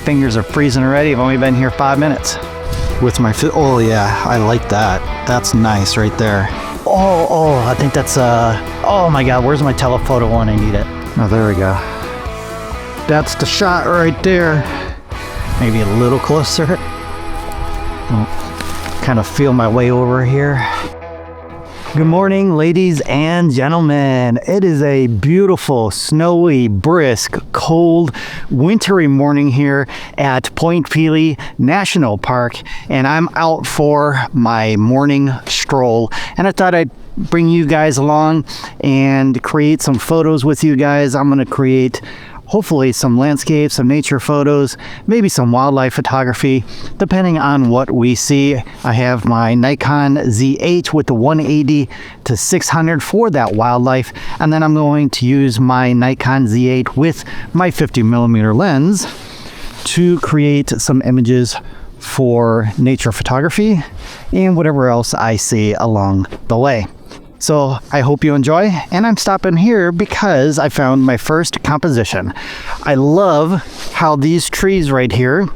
Fingers are freezing already. I've only been here 5 minutes. With my oh yeah, I like that. That's nice right there. Oh, I think that's oh my god, where's my telephoto when I need it? Oh, there we go. That's the shot right there. Maybe a little closer. Oh, kind of feel my way over here. Good morning, ladies and gentlemen. It is a beautiful, snowy, brisk, cold, wintry morning here at Point Pelee National Park, and I'm out for my morning stroll. And I thought I'd bring you guys along and create some photos with you guys. I'm going to create hopefully some landscapes, some nature photos, maybe some wildlife photography, depending on what we see. I have my Nikon Z8 with the 180-600 for that wildlife, and then I'm going to use my Nikon Z8 with my 50mm lens to create some images for nature photography and whatever else I see along the way. So I hope you enjoy, and I'm stopping here because I found my first composition. I love how these trees right here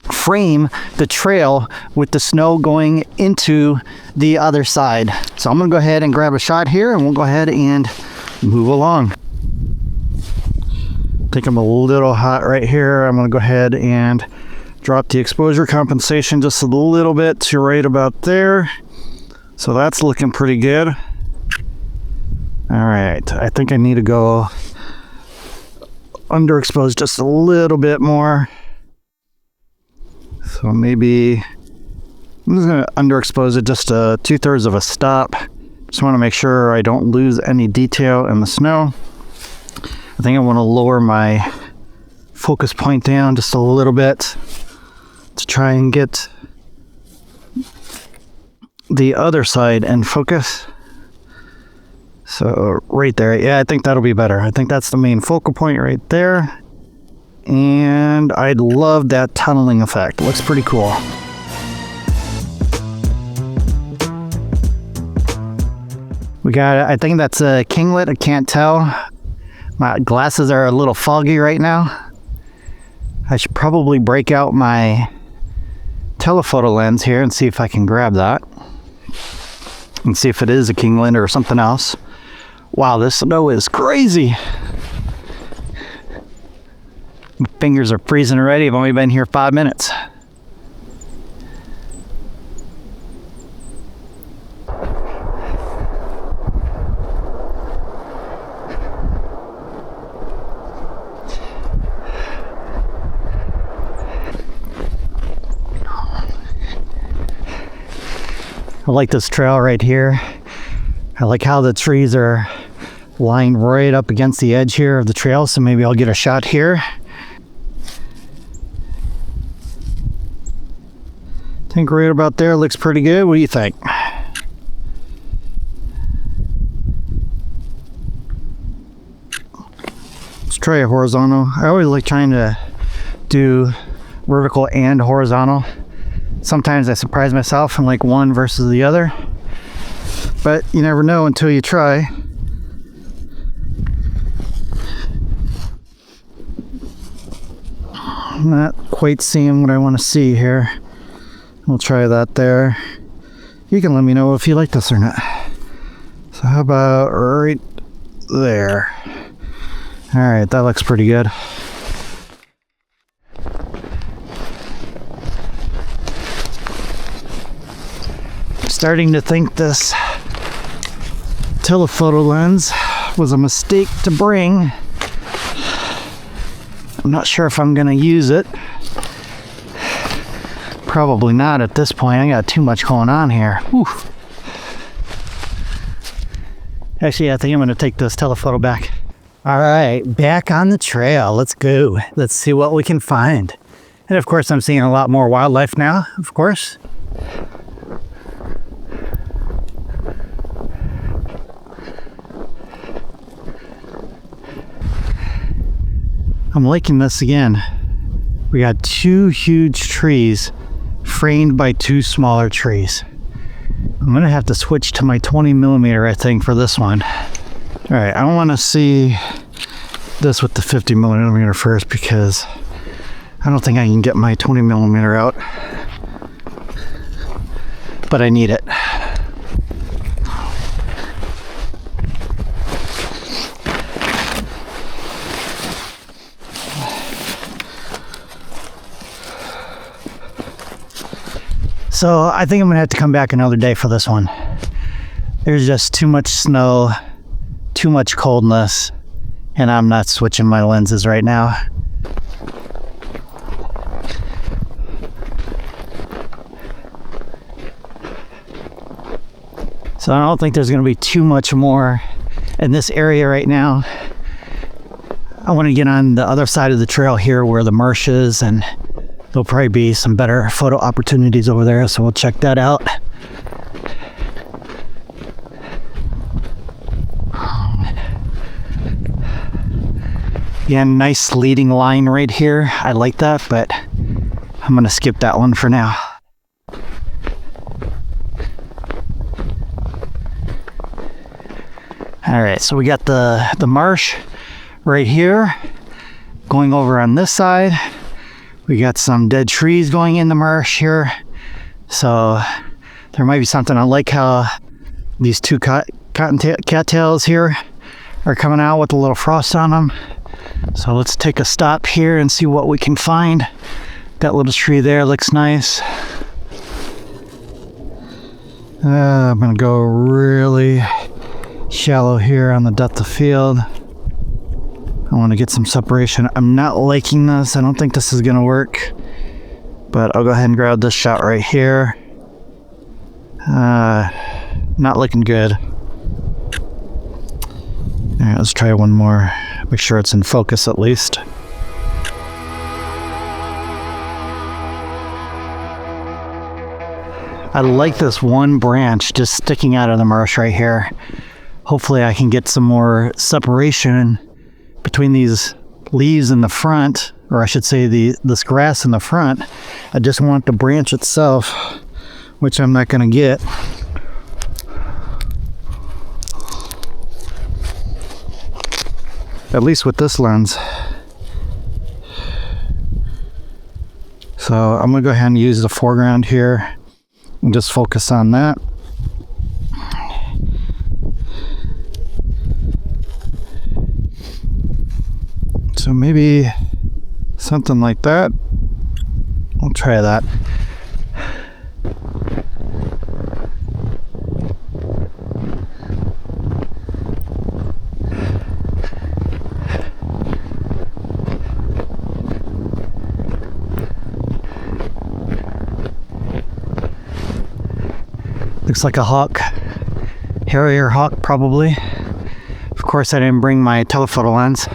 frame the trail with the snow going into the other side. So I'm gonna go ahead and grab a shot here, and we'll go ahead and move along. I think I'm a little hot right here. I'm gonna go ahead and drop the exposure compensation just a little bit to right about there. So that's looking pretty good. All right, I think I need to go underexposed just a little bit more. So maybe I'm just gonna underexpose it just 2/3 of a stop. Just wanna make sure I don't lose any detail in the snow. I think I wanna lower my focus point down just a little bit to try and get the other side in focus. So right there, yeah, I think that'll be better. I think that's the main focal point right there. And I love that tunneling effect. It looks pretty cool. We got, I think that's a kinglet, I can't tell. My glasses are a little foggy right now. I should probably break out my telephoto lens here and see if I can grab that. And see if it is a kinglet or something else. Wow, this snow is crazy. My fingers are freezing already. I've only been here 5 minutes. I like this trail right here. I like how the trees are lined right up against the edge here of the trail, so maybe I'll get a shot here. I think right about there looks pretty good. What do you think? Let's try a horizontal. I always like trying to do vertical and horizontal. Sometimes I surprise myself and like one versus the other. But you never know until you try. I'm not quite seeing what I want to see here. We'll try that there. You can let me know if you like this or not. So how about right there? All right, that looks pretty good. Starting to think this telephoto lens was a mistake to bring. I'm not sure if I'm gonna use it. Probably not at this point. I got too much going on here. Whew. Actually, I think I'm gonna take this telephoto back. All right, back on the trail. Let's go. Let's see what we can find. And of course, I'm seeing a lot more wildlife now, of course. I'm liking this again. We got 2 huge trees framed by 2 smaller trees. I'm gonna have to switch to my 20mm, I think, for this one. All right, I want to see this with the 50mm first because I don't think I can get my 20mm out, but I need it. So I think I'm gonna have to come back another day for this one. There's just too much snow, too much coldness, and I'm not switching my lenses right now. So I don't think there's gonna be too much more in this area right now. I want to get on the other side of the trail here where the marsh is, and there'll probably be some better photo opportunities over there, so we'll check that out. Yeah, nice leading line right here. I like that, but I'm gonna skip that one for now. All right, so we got the marsh right here. Going over on this side, we got some dead trees going in the marsh here. So there might be something. I like how these two cattails here are coming out with a little frost on them. So let's take a stop here and see what we can find. That little tree there looks nice. I'm gonna go really shallow here on the depth of field. I want to get some separation. I'm not liking this. I don't think this is gonna work, but I'll go ahead and grab this shot right here. Not looking good. All right, let's try one more. Make sure it's in focus at least. I like this one branch just sticking out of the marsh right here. Hopefully I can get some more separation between these leaves in the front, or I should say this grass in the front. I just want the branch itself, which I'm not going to get. At least with this lens. So I'm going to go ahead and use the foreground here and just focus on that. So maybe something like that. I'll try that. Looks like a hawk, Harrier hawk probably. Of course I didn't bring my telephoto lens.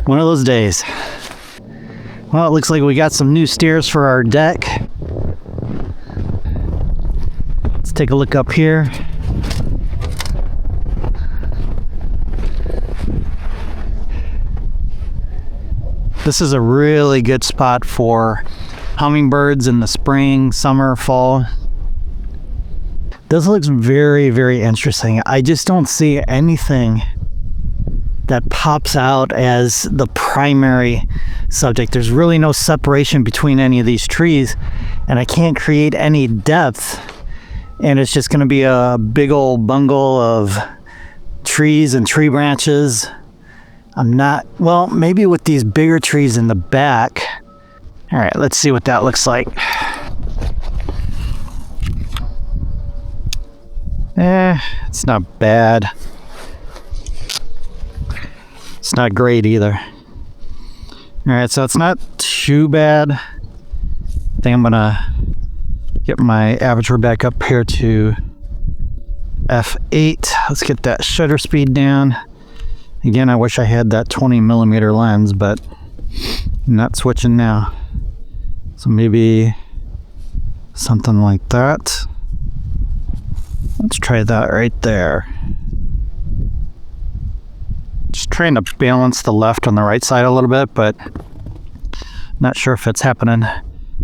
One of those days. Well, it looks like we got some new stairs for our deck. Let's take a look up here. This is a really good spot for hummingbirds in the spring, summer, fall. This looks very, very interesting. I just don't see anything that pops out as the primary subject. There's really no separation between any of these trees, and I can't create any depth, and it's just going to be a big old bungle of trees and tree branches. I'm not, well, maybe with these bigger trees in the back. All right, let's see what that looks like. It's not bad. It's not great either. All right, so it's not too bad. I think I'm gonna get my aperture back up here to f8. Let's get that shutter speed down. Again, I wish I had that 20mm lens, but I'm not switching now. So maybe something like that. Let's try that right there. Just trying to balance the left on the right side a little bit, but not sure if it's happening.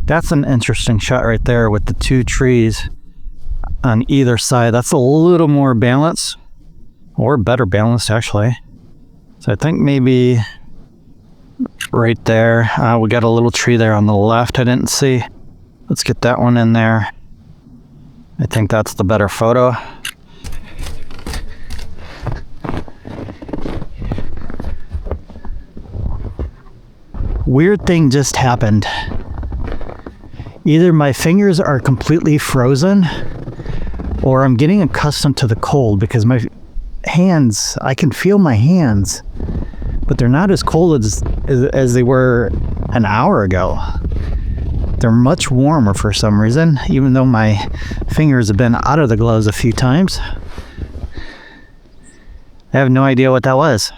That's an interesting shot right there with the two trees on either side. That's a little more balanced, or better balanced actually. So I think maybe right there. We got a little tree there on the left I didn't see. Let's get that one in there. I think that's the better photo. Weird thing just happened. Either my fingers are completely frozen or I'm getting accustomed to the cold, because my hands, I can feel my hands, but they're not as cold as they were an hour ago. They're much warmer for some reason, even though my fingers have been out of the gloves a few times. I have no idea what that was.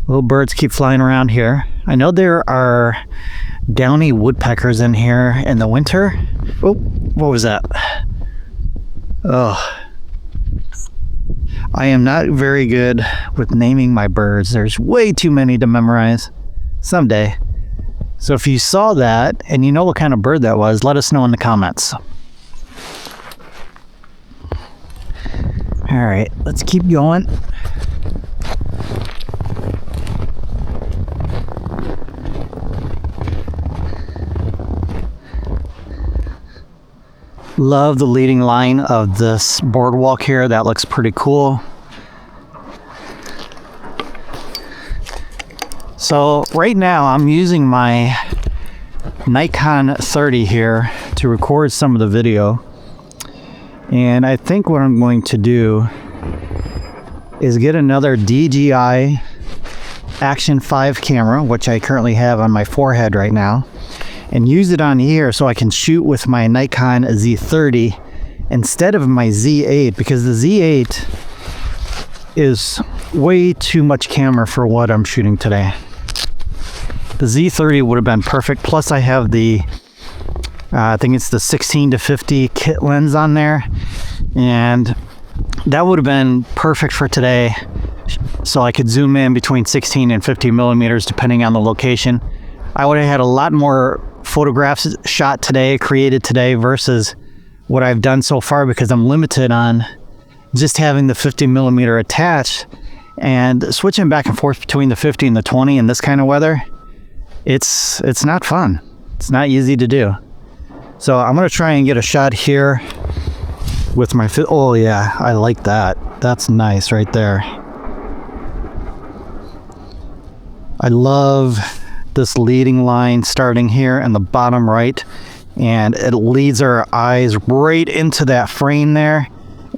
Little birds keep flying around here. I know there are downy woodpeckers in here in the winter. Oh, what was that? Oh. I am not very good with naming my birds. There's way too many to memorize. Someday. So if you saw that and you know what kind of bird that was, let us know in the comments. All right, let's keep going. Love the leading line of this boardwalk here. That looks pretty cool. So right now I'm using my Nikon 30 here to record some of the video. And I think what I'm going to do is get another DJI Action 5 camera, which I currently have on my forehead right now, and use it on here so I can shoot with my Nikon Z30 instead of my Z8, because the Z8 is way too much camera for what I'm shooting today. The Z30 would have been perfect. Plus I have the, I think it's the 16-50 kit lens on there, and that would have been perfect for today. So I could zoom in between 16 and 50 millimeters depending on the location. I would have had a lot more photographs shot today, created today, versus what I've done so far, because I'm limited on just having the 50 millimeter attached, and switching back and forth between the 50 and the 20 in this kind of weather. It's not fun. It's not easy to do. So I'm going to try and get a shot here with my oh yeah, I like that. That's nice right there. I love this leading line starting here in the bottom right, and it leads our eyes right into that frame there,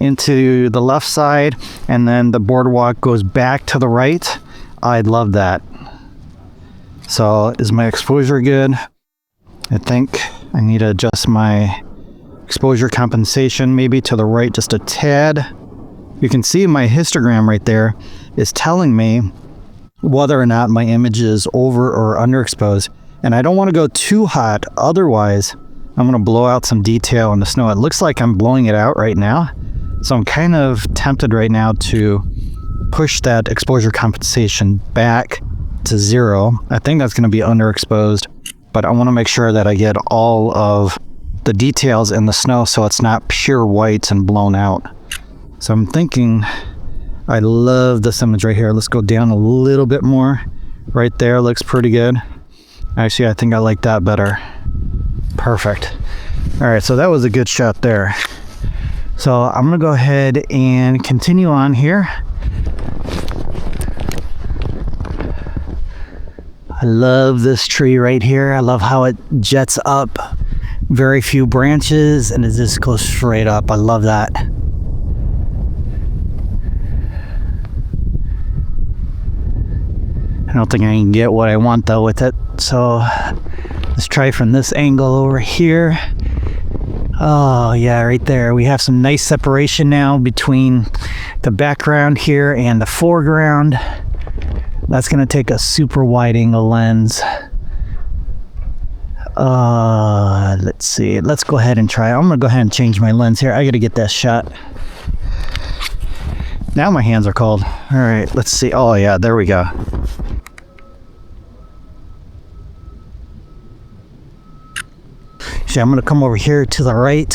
into the left side, and then the boardwalk goes back to the right. I love that. So is my exposure good? I think I need to adjust my exposure compensation maybe to the right just a tad. You can see my histogram right there is telling me whether or not my image is over or underexposed. And I don't want to go too hot, otherwise I'm going to blow out some detail in the snow. It looks like I'm blowing it out right now. So I'm kind of tempted right now to push that exposure compensation back to 0. I think that's going to be underexposed, but I want to make sure that I get all of the details in the snow so it's not pure white and blown out. So I'm thinking, I love this image right here. Let's go down a little bit more. Right there looks pretty good. Actually, I think I like that better. Perfect. All right, so that was a good shot there. So I'm gonna go ahead and continue on here. I love this tree right here. I love how it jets up, very few branches, and it just goes straight up. I love that. I don't think I can get what I want though with it. So let's try from this angle over here. Oh yeah, right there. We have some nice separation now between the background here and the foreground. That's gonna take a super wide angle lens. Let's see. Let's go ahead and try. I'm gonna go ahead and change my lens here. I gotta get that shot. Now my hands are cold. All right, let's see. Oh yeah, there we go. I'm gonna come over here to the right,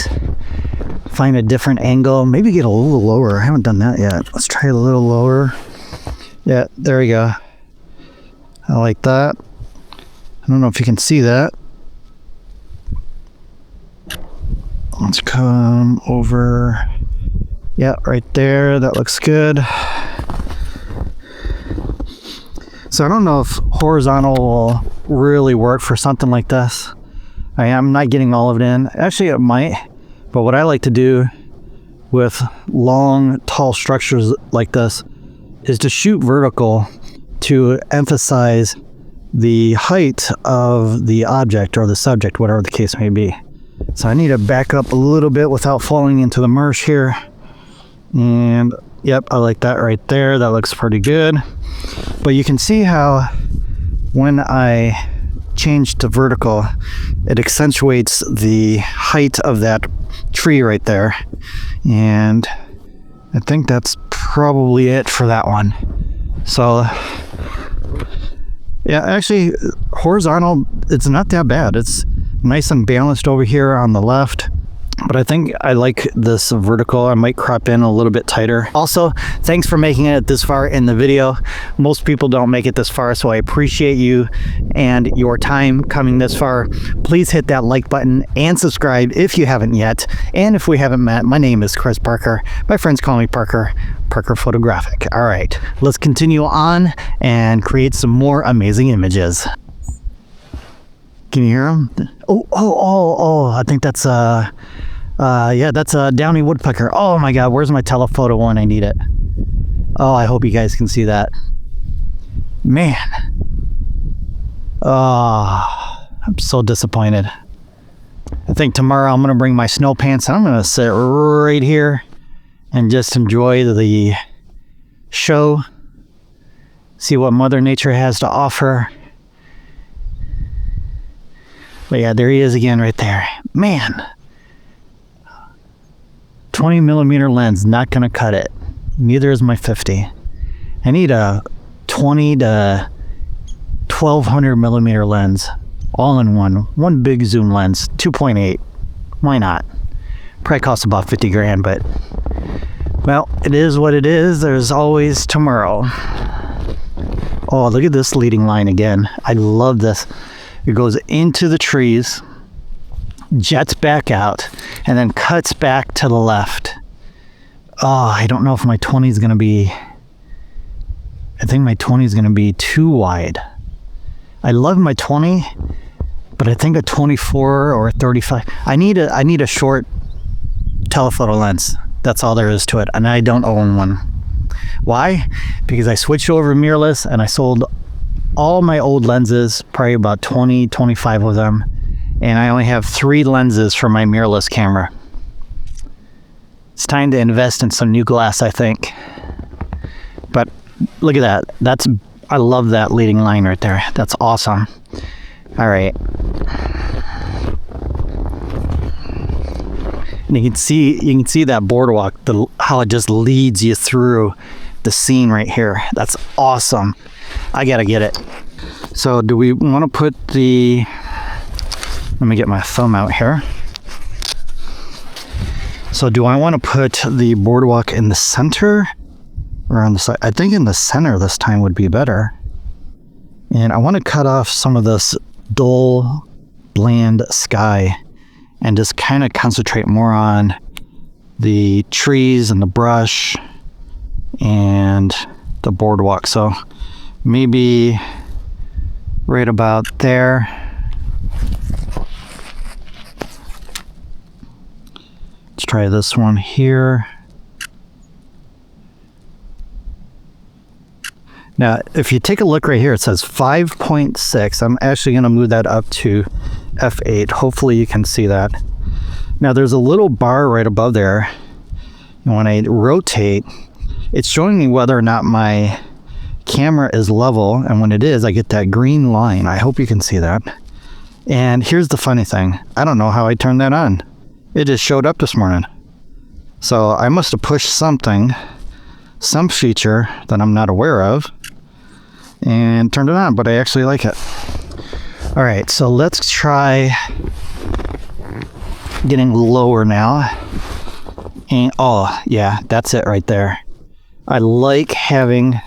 find a different angle, maybe get a little lower. I haven't done that yet. Let's try a little lower. Yeah, there we go. I like that. I don't know if you can see that. Let's come over. Yeah, right there. That looks good. So I don't know if horizontal will really work for something like this. I'm not getting all of it in. Actually, it might. But what I like to do with long, tall structures like this is to shoot vertical to emphasize the height of the object or the subject, whatever the case may be. So I need to back up a little bit without falling into the marsh here. And yep, I like that right there. That looks pretty good. But you can see how when I change to vertical, it accentuates the height of that tree right there. And I think that's probably it for that one. So yeah, actually horizontal, it's not that bad. It's nice and balanced over here on the left. But I think I like this vertical. I might crop in a little bit tighter. Also, thanks for making it this far in the video. Most people don't make it this far, so I appreciate you and your time coming this far. Please hit that like button and subscribe if you haven't yet. And if we haven't met, my name is Chris Parker. My friends call me Parker Photographic. All right, let's continue on and create some more amazing images. Can you hear them? Oh, I think that's yeah, that's a downy woodpecker. Oh my god, where's my telephoto when I need it? Oh, I hope you guys can see that. Man. Oh, I'm so disappointed. I think tomorrow I'm gonna bring my snow pants and I'm gonna sit right here and just enjoy the show, see what Mother Nature has to offer. But yeah, there he is again right there. Man, 20mm lens, not gonna cut it. Neither is my 50. I need a 20 to 1200mm lens, all in one big zoom lens, 2.8. Why not? Probably costs about 50 grand, but well, it is what it is. There's always tomorrow. Oh, look at this leading line again. I love this. It goes into the trees, jets back out, and then cuts back to the left. Oh, I don't know if my 20 is going to be... I think my 20 is going to be too wide. I love my 20, but I think a 24 or a 35... I need a short telephoto lens. That's all there is to it, and I don't own one. Why? Because I switched over mirrorless, and I sold all my old lenses, probably about 20, 25 of them, and I only have 3 lenses for my mirrorless camera. It's time to invest in some new glass, I think. But look at that. I love that leading line right there. That's awesome. All right. And you can see that boardwalk, how it just leads you through the scene right here. That's awesome. I gotta get it. So do we want to put let me get my thumb out here. So do I want to put the boardwalk in the center or on the side? I think in the center this time would be better. And I want to cut off some of this dull, bland sky and just kind of concentrate more on the trees and the brush and the boardwalk. So maybe right about there. Let's try this one here. Now, if you take a look right here, it says 5.6. I'm actually going to move that up to f8. Hopefully you can see that. Now, there's a little bar right above there. And when I rotate, it's showing me whether or not my camera is level, and when it is, I get that green line. I hope you can see that. And here's the funny thing. I don't know how I turned that on. It just showed up this morning. So I must have pushed something, some feature that I'm not aware of, and turned it on, but I actually like it. All right, so let's try getting lower now. And oh yeah, that's it right there. I like having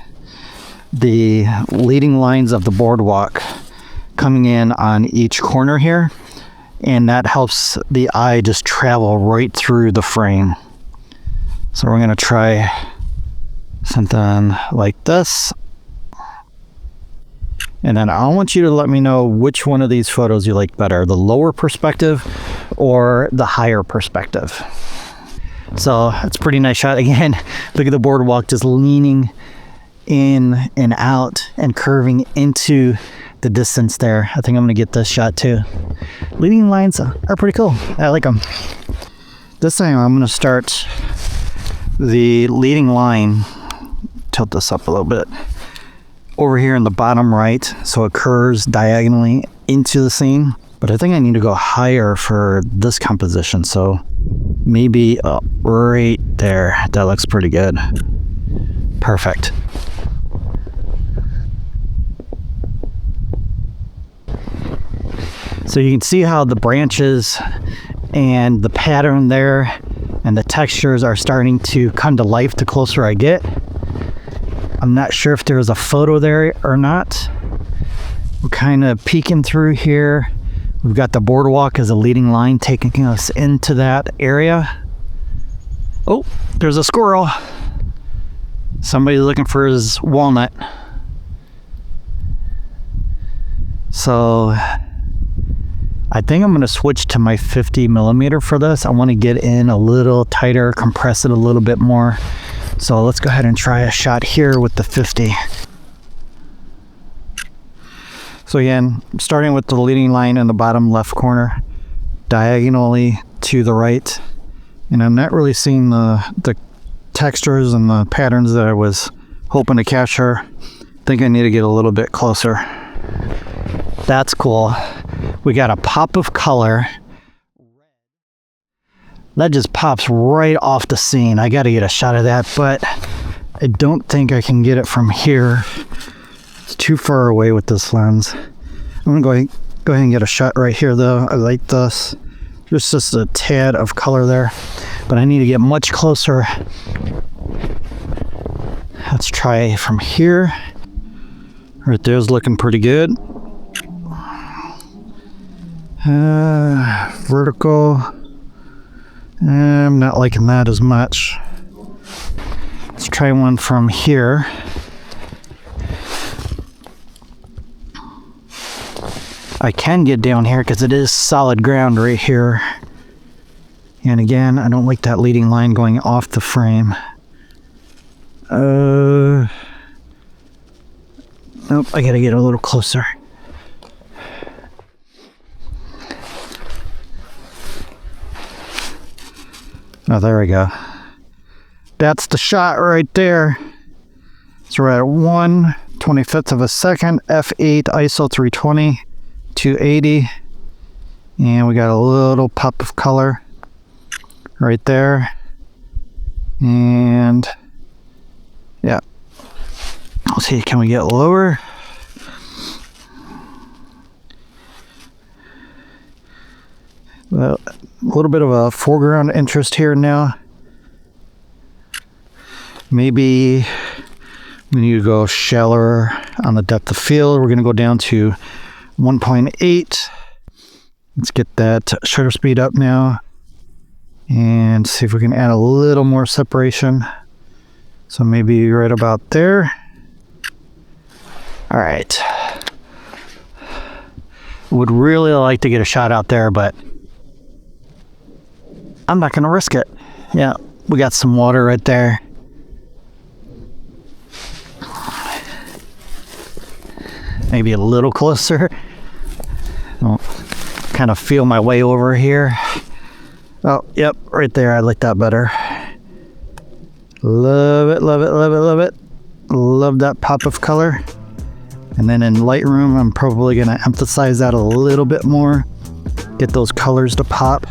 the leading lines of the boardwalk coming in on each corner here, and that helps the eye just travel right through the frame. So we're going to try something like this. And then I want you to let me know which one of these photos you like better, the lower perspective or the higher perspective. So it's a pretty nice shot. Again, look at the boardwalk just leaning in and out and curving into the distance there. I think I'm going to get this shot too. Leading lines are pretty cool. I like them. This time I'm going to start the leading line, tilt this up a little bit, over here in the bottom right, so it curves diagonally into the scene. But I think I need to go higher for this composition, so maybe right there. That looks pretty good. Perfect. So you can see how the branches and the pattern there and the textures are starting to come to life the closer I get. I'm not sure if there's a photo there or not. We're kind of peeking through here. We've got the boardwalk as a leading line taking us into that area. Oh, there's a squirrel. Somebody's looking for his walnut. So I think I'm going to switch to my 50mm for this. I want to get in a little tighter, compress it a little bit more. So let's go ahead and try a shot here with the 50. So again, starting with the leading line in the bottom left corner, diagonally to the right. And I'm not really seeing the textures and the patterns that I was hoping to capture. I think I need to get a little bit closer. That's cool. We got a pop of color. That just pops right off the scene. I got to get a shot of that, but I don't think I can get it from here. It's too far away with this lens. I'm going to go ahead and get a shot right here, though. I like this. There's just a tad of color there, but I need to get much closer. Let's try from here. Right there's looking pretty good. Vertical. I'm not liking that as much. Let's try one from here. I can get down here because it is solid ground right here. And again, I don't like that leading line going off the frame. Nope, I gotta get a little closer. Oh, there we go. That's the shot right there. So we're at 1/25 of a second, f8 ISO 320, 280. And we got a little pop of color right there. And yeah. Let's see, can we get lower? Well, a little bit of a foreground interest here now. Maybe we need to go shallower on the depth of field. We're going to go down to 1.8. Let's get that shutter speed up now and see if we can add a little more separation. So maybe right about there. All right. Would really like to get a shot out there, but I'm not going to risk it. Yeah, we got some water right there. Maybe a little closer. I'll kind of feel my way over here. Oh, yep, right there. I like that better. Love it, love it, love it, love it. Love that pop of color. And then in Lightroom, I'm probably going to emphasize that a little bit more. Get those colors to pop.